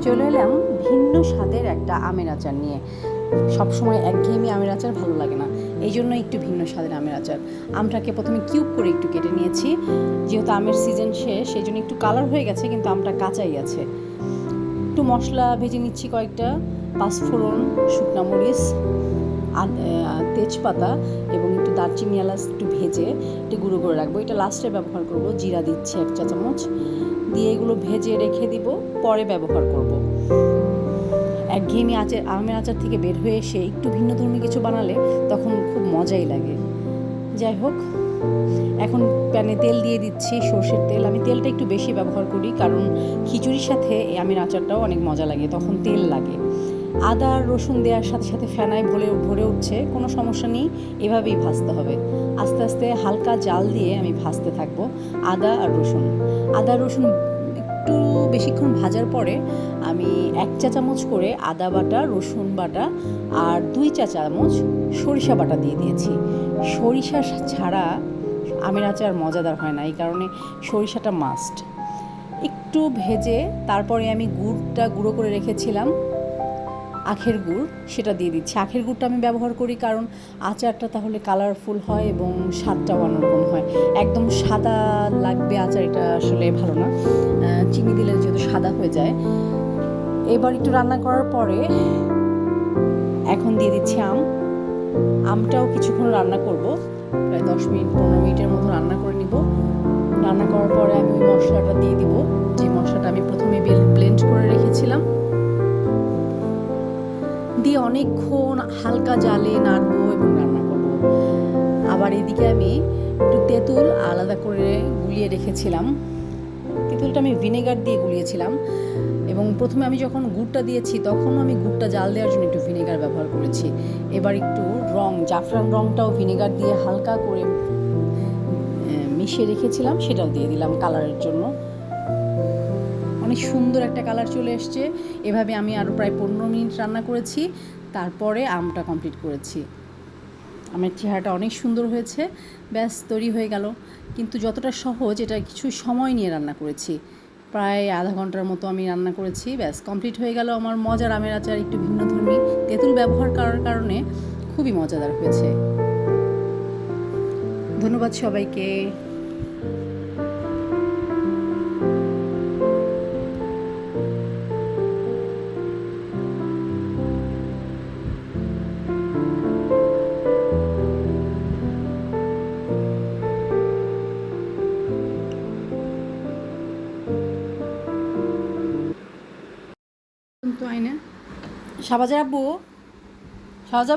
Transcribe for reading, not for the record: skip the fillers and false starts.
চলে এলাম ভিন্ন স্বাদের একটা আমের আচার নিয়ে। সবসময় একঘেয়েমি আমের আচার ভালো লাগে না, এই জন্য একটু ভিন্ন স্বাদের আমের আচার। আমটাকে প্রথমে কিউব করে একটু কেটে নিয়েছি, যেহেতু আমের সিজন শেষ সেই জন্য একটু কালার হয়ে গেছে, কিন্তু আমটা কাঁচাই আছে। একটু মশলা ভেজে নিচ্ছি, কয়েকটা পাঁচফোড়ন, শুকনো মরিচ, তেজপাতা এবং একটু দারচিনি এলাচ একটু ভেজে একটু গুঁড়ো করে রাখবো। এটা লাস্টে ব্যবহার করব। জিরা দিচ্ছি 1 চা চামচ, দিয়ে এগুলো ভেজে রেখে দিব, পরে ব্যবহার করব। একঘেয়েমি আমের আচার থেকে বের হয়ে এসে একটু ভিন্নধর্মী কিছু বানালে তখন খুব মজাই লাগে। যাই হোক, এখন প্যানে তেল দিয়ে দিচ্ছি, সর্ষের তেল। আমি তেলটা একটু বেশি ব্যবহার করি, কারণ খিচুড়ির সাথে এই আমের আচারটাও অনেক মজা লাগে, তখন তেল লাগে। আদা আর রসুন দেওয়ার সাথে সাথে ফেনায় ভরে উঠছে, কোনো সমস্যা নেই, এভাবেই ভাজতে হবে। আস্তে আস্তে হালকা জাল দিয়ে আমি ভাজতে থাকবো আদা আর রসুন। একটু বেশিক্ষণ ভাজার পরে আমি 1 চা চামচ করে আদা বাটা, রসুন বাটা আর 2 চা চামচ সরিষা বাটা দিয়ে দিয়েছি। সরিষা ছাড়া আমের আচার মজাদার হয় না, এই কারণে সরিষাটা মাস্ট। একটু ভেজে তারপরে আমি গুড়টা গুঁড়ো করে রেখেছিলাম, আখের গুড়, সেটা দিয়ে দিচ্ছি। আখের গুড়টা আমি ব্যবহার করি কারণ আচারটা তাহলে কালারফুল হয় এবং স্বাদটাও অন্যরকম হয়। একদম সাদা লাগবে আচার, এটা আসলে ভালো না, চিনি দিলে যেহেতু সাদা হয়ে যায়। এবার একটু রান্না করার পরে এখন দিয়ে দিচ্ছি আমটাও কিছুক্ষণ রান্না করব, প্রায় 10 মিনিট 15 মিনিটের মতো রান্না করে নিব। রান্না করার পরে আমি ওই মশলাটা দিয়ে দিব, যে মশলাটা আমি প্রথমে ব্লেন্ড করে রেখেছিলাম, দিয়ে অনেকক্ষণ হালকা জালে নাড়বো এবং রান্না করবো। আবার এদিকে আমি একটু তেঁতুল আলাদা করে গুলিয়ে রেখেছিলাম। তেঁতুলটা আমি ভিনেগার দিয়ে গুলিয়েছিলাম, এবং প্রথমে আমি যখন গুড়টা দিয়েছি তখনও আমি গুড়টা জাল দেওয়ার জন্য একটু ভিনেগার ব্যবহার করেছি। এবার একটু জাফরান রঙটাও ভিনেগার দিয়ে হালকা করে মিশিয়ে রেখেছিলাম, সেটাও দিয়ে দিলাম কালারের জন্য। অনেক সুন্দর একটা কালার চলে এসছে। এভাবে আমি আরও প্রায় 15 মিনিট রান্না করেছি, তারপরে আমটা কমপ্লিট করেছি। আমের চেহারাটা অনেক সুন্দর হয়েছে, ব্যাস তৈরি হয়ে গেল। কিন্তু যতটা সহজ, এটা কিছু সময় নিয়ে রান্না করেছি, প্রায় আধা ঘন্টার মতো আমি রান্না করেছি, ব্যাস কমপ্লিট হয়ে গেল আমার মজার আমের আচার। একটু ভিন্নধর্মী তেঁতুল ব্যবহার করার কারণে খুবই মজাদার হয়েছে। ধন্যবাদ সবাইকে। তো আইনা শাহবাজার আব্বু, শাহবাজার